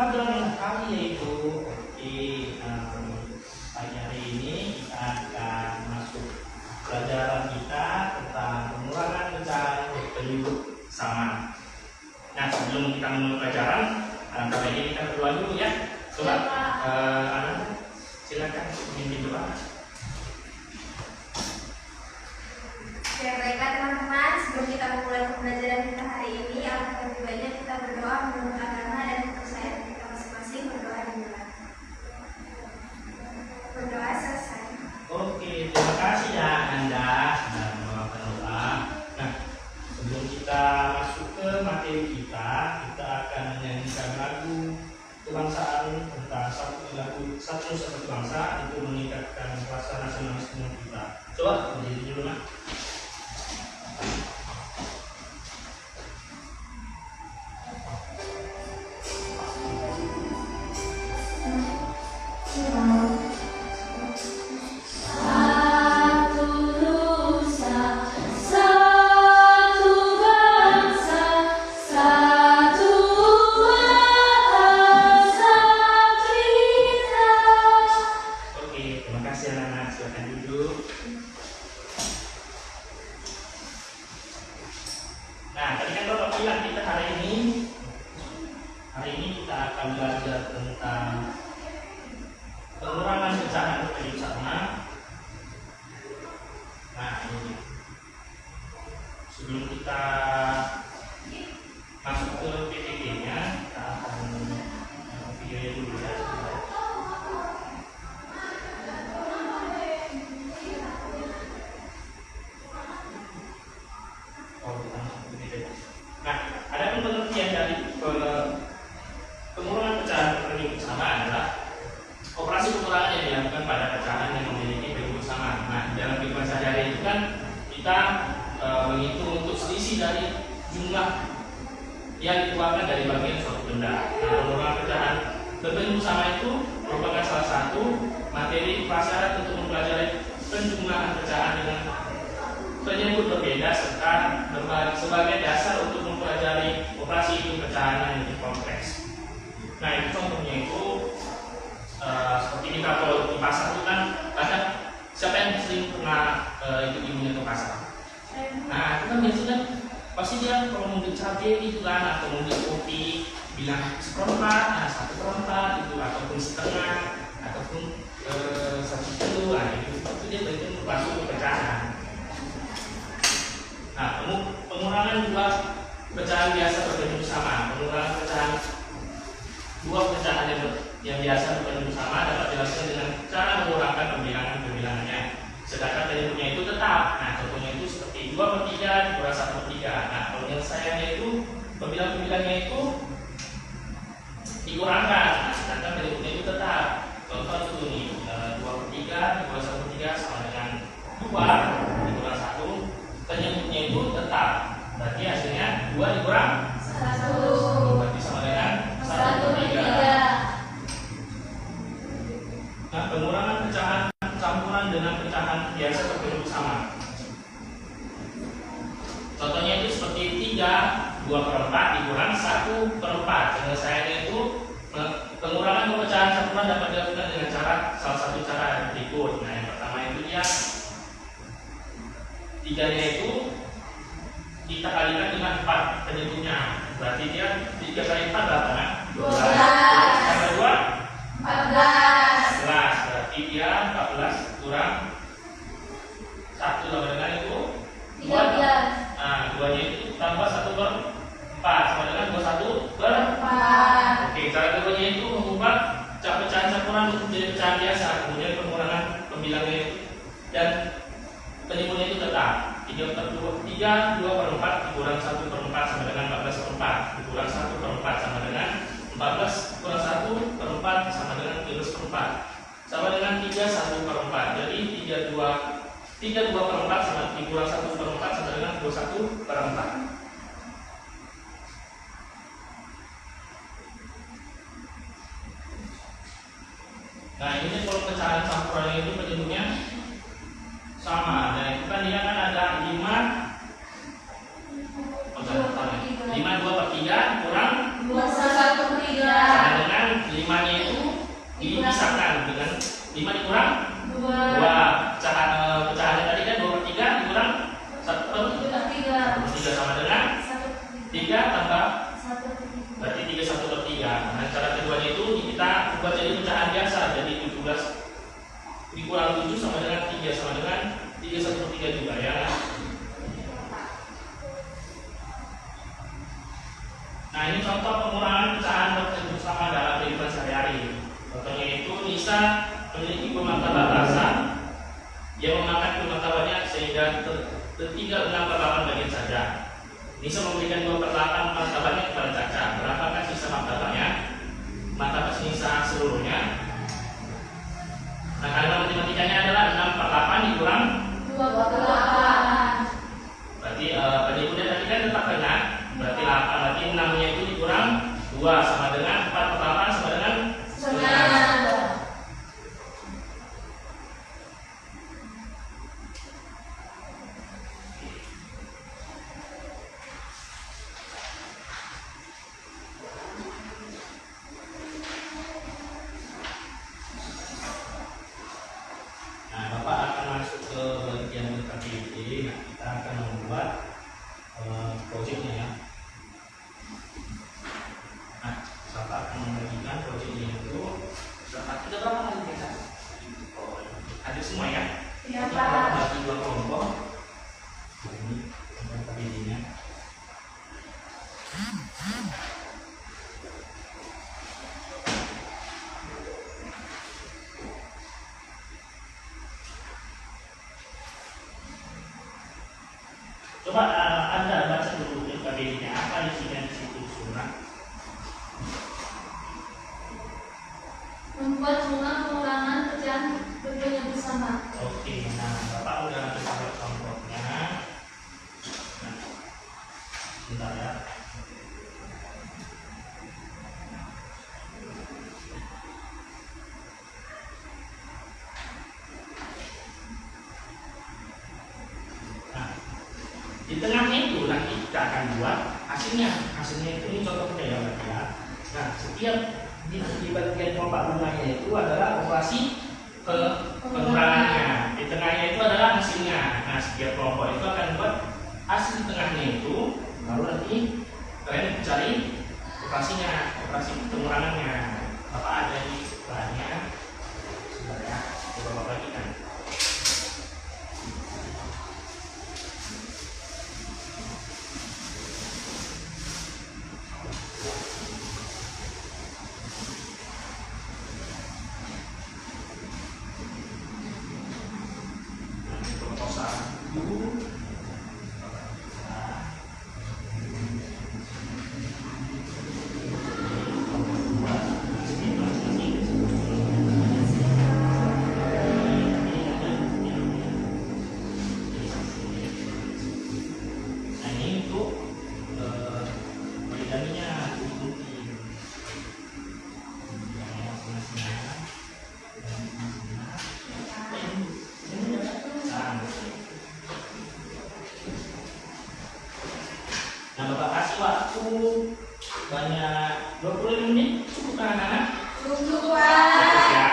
pelajaran kali yaitu pagi hari ini kita akan masuk pelajaran kita tentang pengurangan pecahan berpenyebut sama. Nah, sebelum kita mulai pelajaran, kali ini kita berdoa dulu ya. Coba, Ana, silakan memimpin doa. Ya, baiklah teman-teman, sebelum kita memulai pembelajaran kita hari ini, alangkah lebih baiknya kita berdoa menurut agama dan kepercayaan kita masing-masing. Berdoa dimulai. Berdoa selesai. Oke, terima kasih ya Anda melakukan doa. Nah, sebelum kita masuk ke materi kita akan menyanyikan lagu kebangsaan tentang satu bangsa untuk meningkatkan rasa nasionalisme kita. Coba berdiri dulu, Mas. Nah, tadi kan Bapak bilang kita hari ini kita akan belajar tentang pengurangan pecahan berpenyebut sama. Nah, ini sebelum kita masuk ke PPT-nya, kita akan videonya dulu ya. Nah, ada pengertian dari pengurangan pecahan berpenyebut sama adalah operasi pengurangan yang dilakukan pada pecahan yang memiliki penyebut sama. Nah, dalam kehidupan sehari-hari itu kan kita menghitung untuk selisih dari jumlah yang dikeluarkan dari bagian suatu benda. Nah, pengurangan pecahan berpenyebut sama itu merupakan salah satu materi prasyarat untuk mempelajari penjumlahan pecahan dengan penyebut berbeda serta sebagai dasar untuk mempelajari operasi hitung pecahan yang kompleks. Nah, itu contohnya itu seperti kita kalau di pasar itu kan kadang siapa yang sering pernah ikut-ikutnya ke pasar? Nah, itu kan biasanya pasti dia kalau mau beli cabai gitu kan, atau mau beli kopi bilang seperempat, nah 1/4 itu, ataupun setengah, ataupun 1/2, nah itu dia berhitung masuk ke pecahan. Nah, pengurangan dua pecahan biasa berpenyebut sama. Pengurangan pecahan dua pecahan yang biasa berpenyebut sama dapat dilakukan dengan cara mengurangkan pembilangannya. Sedangkan penyebutnya itu tetap. Nah, contohnya itu seperti 2/3 dikurang 1/3. Nah, kalau penyelesaiannya itu pembilangannya itu dikurangkan. Nah, sedangkan penyebutnya itu tetap. Contoh itu nih, 2/3 dikurang 1/3 sama dengan 2 dikurang 1. Penyebutnya itu tetap. Berarti hasilnya 2 dikurang 1. Berarti sama dengan 1/3. Nah, pengurangan pecahan campuran dengan pecahan biasa berpenyebut sama. Contohnya itu seperti 3 2/4 dikurang 1/4. Penyelesaiannya itu pengurangan pecahan campuran dapat dilakukan dengan salah satu cara berikut. Nah, yang pertama itu dia 3-nya itu kita kalikan dengan 4 penyebutnya. Berarti dia 3 kali 4 berapa? 12. Tambah 2? 14. Berarti dia 14 kurang 1 sama dengan itu 12. Nah, 2-nya itu tambah 1/4 sama dengan 21/4. Oke, cara keduanya itu mengubah pecahan campuran menjadi pecahan biasa. Kemudian pengurangan pembilangnya itu dan penyebutnya itu tetap. 2/4 dikurang 1/4 sama dengan 14/4. Dikurang 1/4 sama dengan 14 kurang 1/4 sama dengan 13/4. Sama dengan 3 1/4. Jadi 2/4 sama dikurang 1/4 sama dengan 21/4. Nah, ini kalau pecahan campuran itu penyebutnya sama. Nah, itu kan dia kan ada 5 2/3 kurang 21/3 sama dengan 3 juga ya. Nah, ini contoh pengurangan pecahan dokter bersama dalam kehidupan sehari-hari. Contohnya itu Nisa memiliki pemartabat rasa yang memakan pemartabatnya sehingga tertinggal 6/8 bagian saja. Nisa memberikan 2/8 martabatnya kepada Caca. Berapakah sisa martabatnya? Martabat Nisa seluruhnya. Nah, kalimat matematikanya adalah 6/8 dikurang 2/8. berarti pada ibunya tadi kan tetap kena. Berarti 8, berarti 6-nya itu dikurang 2 sama dengan 4/8 sama dengan 9. Nah, Bapak akan masuk ke bagian KPD. Nah, kita akan membuat proyeknya ya. Nah, Bapak akan membagikan proyeknya itu kita berapa kali kita? Ada semua ya? Iya, Kita Pak. bagi 2 kelompok. Nah, ini KPD-nya. Coba Anda baca dulu KBD-nya apa isinya di situ surat. Membuat rumah pengurangan pecahan berguna bersama. Oke, nah Bapak udah buat contohnya. Nah, sebentar ya. Nah, di tengahnya itu nanti kita akan buat hasilnya. Hasilnya itu ini contoh kita ya, Pak ya. Nah, setiap di bagian kelompok rumahnya itu adalah operasi pengurangannya. Di tengahnya itu adalah hasilnya. Nah, setiap kelompok itu akan buat hasil di tengahnya itu, lalu nanti kalian cari operasinya, operasi pengurangannya. Bapak ada di sebelahnya. Sebentar ya, coba Bapak bagikan. Nah, Bapak kasih waktu banyak 20 menit, cukup kan anak-anak? Cukup, Cukup Pak. ya.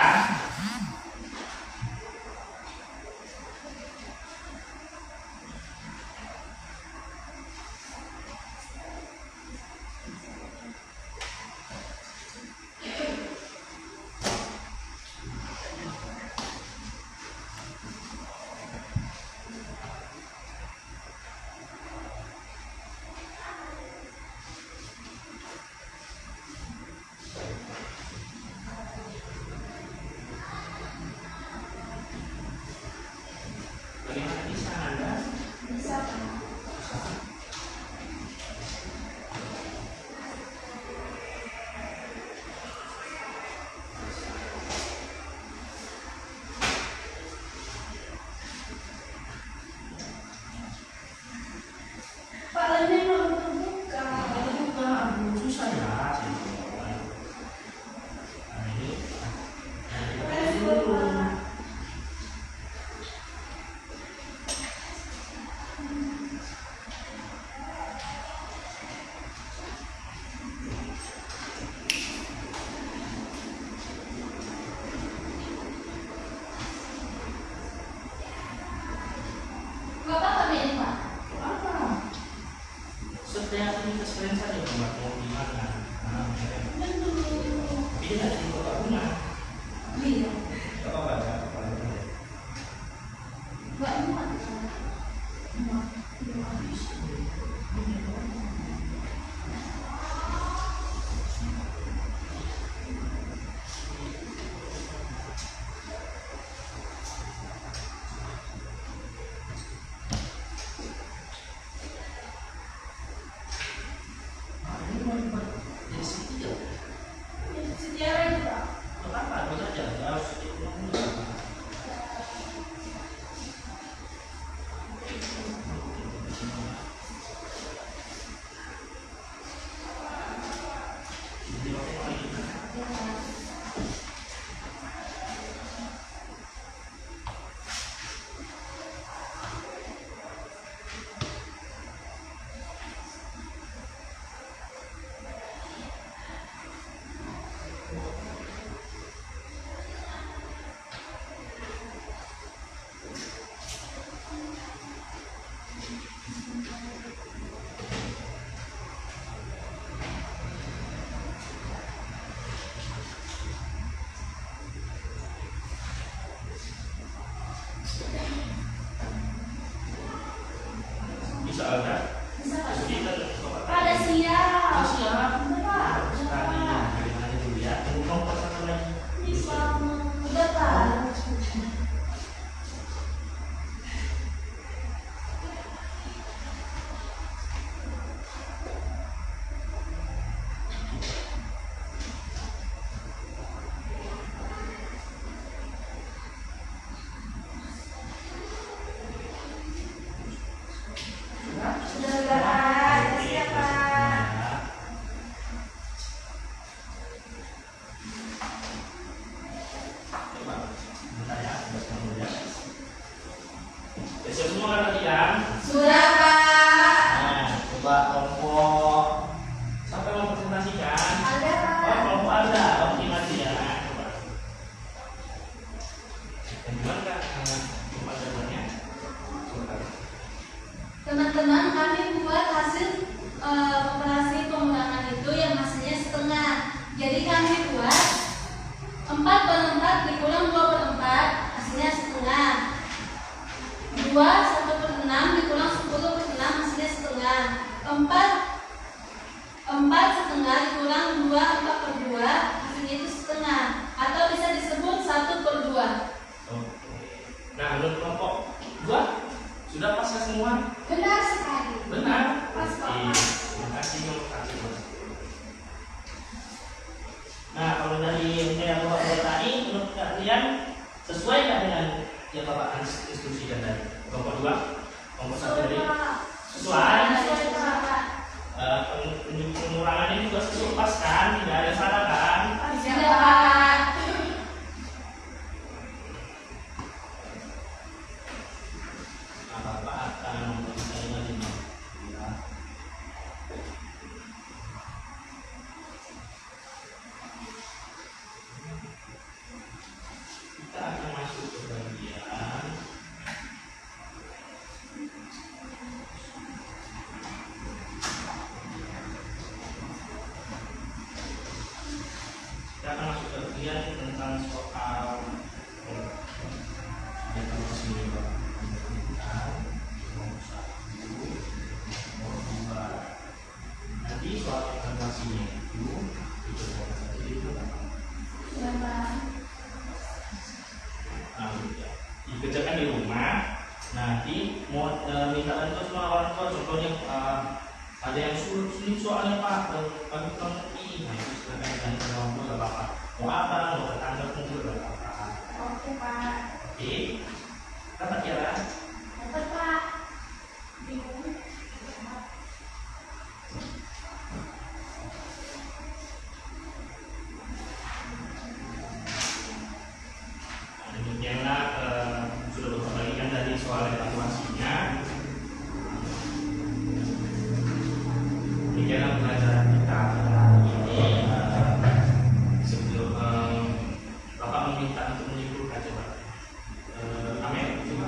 Bagaimana bisa Anda? Bisa, Pak. Pak, lainnya belum terbuka. Itu juga susah ya. Nah, ini. Nah, kita dulu. Bapak kami Pak. Apa? Setiap aktivitas kalian saja Bapak mau gimana? Tapi dia ada di kota rumah. Iya. Gak apa-apa ya, apa-apa. Mbak Muat. Bisa ada. Bisa Pak. Kita Ada siap. siap. Pak. Sekali. Bagaimana dulu ya? Tunggu kelompok satu lagi. Bisa. Udah Pak. Sudah Pak. Siap Pak. Coba, bentar ya, dulu ya. Siap semua kan latihan? Sudah Pak. Nah, coba kelompok. Sampai mau presentasikan? Ada Oh, Pak. kelompok ada. Oke, nanti ya. Coba. Dan gimana Kak? Coba jawabannya. Coba. Teman-teman, kami buat hasil operasi pengurangan itu yang hasilnya setengah. Jadi kami buat 4/4 dikurang 2/4, hasilnya setengah. 2 1/6 dikurang 10/6, hasilnya setengah. 4 setengah dikurang 2 4/2, hasilnya itu setengah. Atau bisa disebut 1/2. Oke. Nah, menurut kelompok 2 sudah pas ya semua? Benar sekali. Benar. Pas, Pak. Oke. Terima kasih, terima kasih. Nah, kalau dari yang Bapak buat tadi, menurut kalian sesuai nggak dengan yang Bapak instruksikan tadi? Kelompok 2, kelompok 1 tadi sesuai. Pengurangannya juga sesuai pas kan? Tidak ada salah kan? Siap. Nah, Bapak akan memberikan ini. Ya. Kita akan masuk ke bagian tentang soal nanti soal evaluasinya itu dikerjakan di rumah. Nanti mau minta bantuan semua orang tua, contohnya ada yang sulit soalnya Pak, bagi kurang ngerti. Nah itu silakan dengan orang tua gak apa-apa. Mau apa, mau tetangga pun juga gak apa-apa. Oke Pak. Oke, apa kira? Dapat Pak. Bingung. Demikianlah sudah Bapak bagikan dari soal evaluasinya. Demikianlah pelajaran kita hari ini. Sebelum Bapak meminta untuk menyimpulkan coba. Amin. Coba.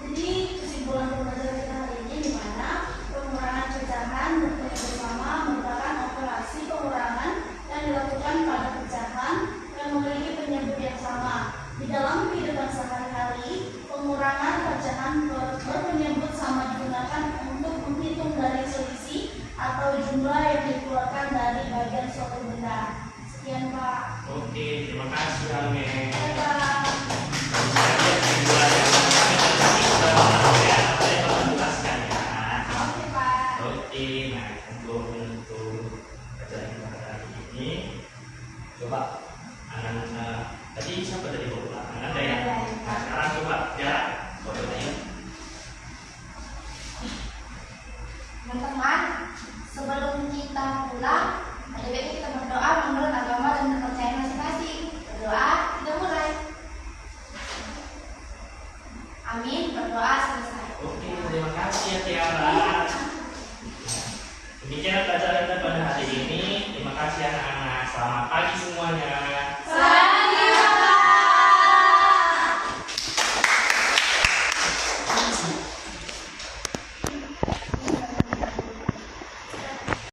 Jadi kesimpulan pembelajaran kita hari ini di mana pengurangan pecahan bersama merupakan operasi pengurangan yang dilakukan pada pecahan yang memiliki penyebut yang sama. Di dalam kehidupan sehari-hari, pengurangan pecahan berpenyebut sama digunakan untuk menghitung dari selisih atau jumlah yang dikeluarkan dari bagian suatu benda. Sekian Pak. Oke, terima kasih Amin. Pak. Oke, nah untuk pelajaran kita hari ini, coba anak-anak tadi siapa tadi bawa ada ya? Nah sekarang coba jarak, coba ya. Teman-teman, sebelum kita pulang, ada baiknya kita berdoa menurut agama dan kepercayaan masing-masing. Berdoa, kita mulai. Amin, berdoa selesai. Oke, terima kasih ya Tiara. Demikian pelajaran kita pada hari ini. Terima kasih anak-anak. Selamat pagi semuanya.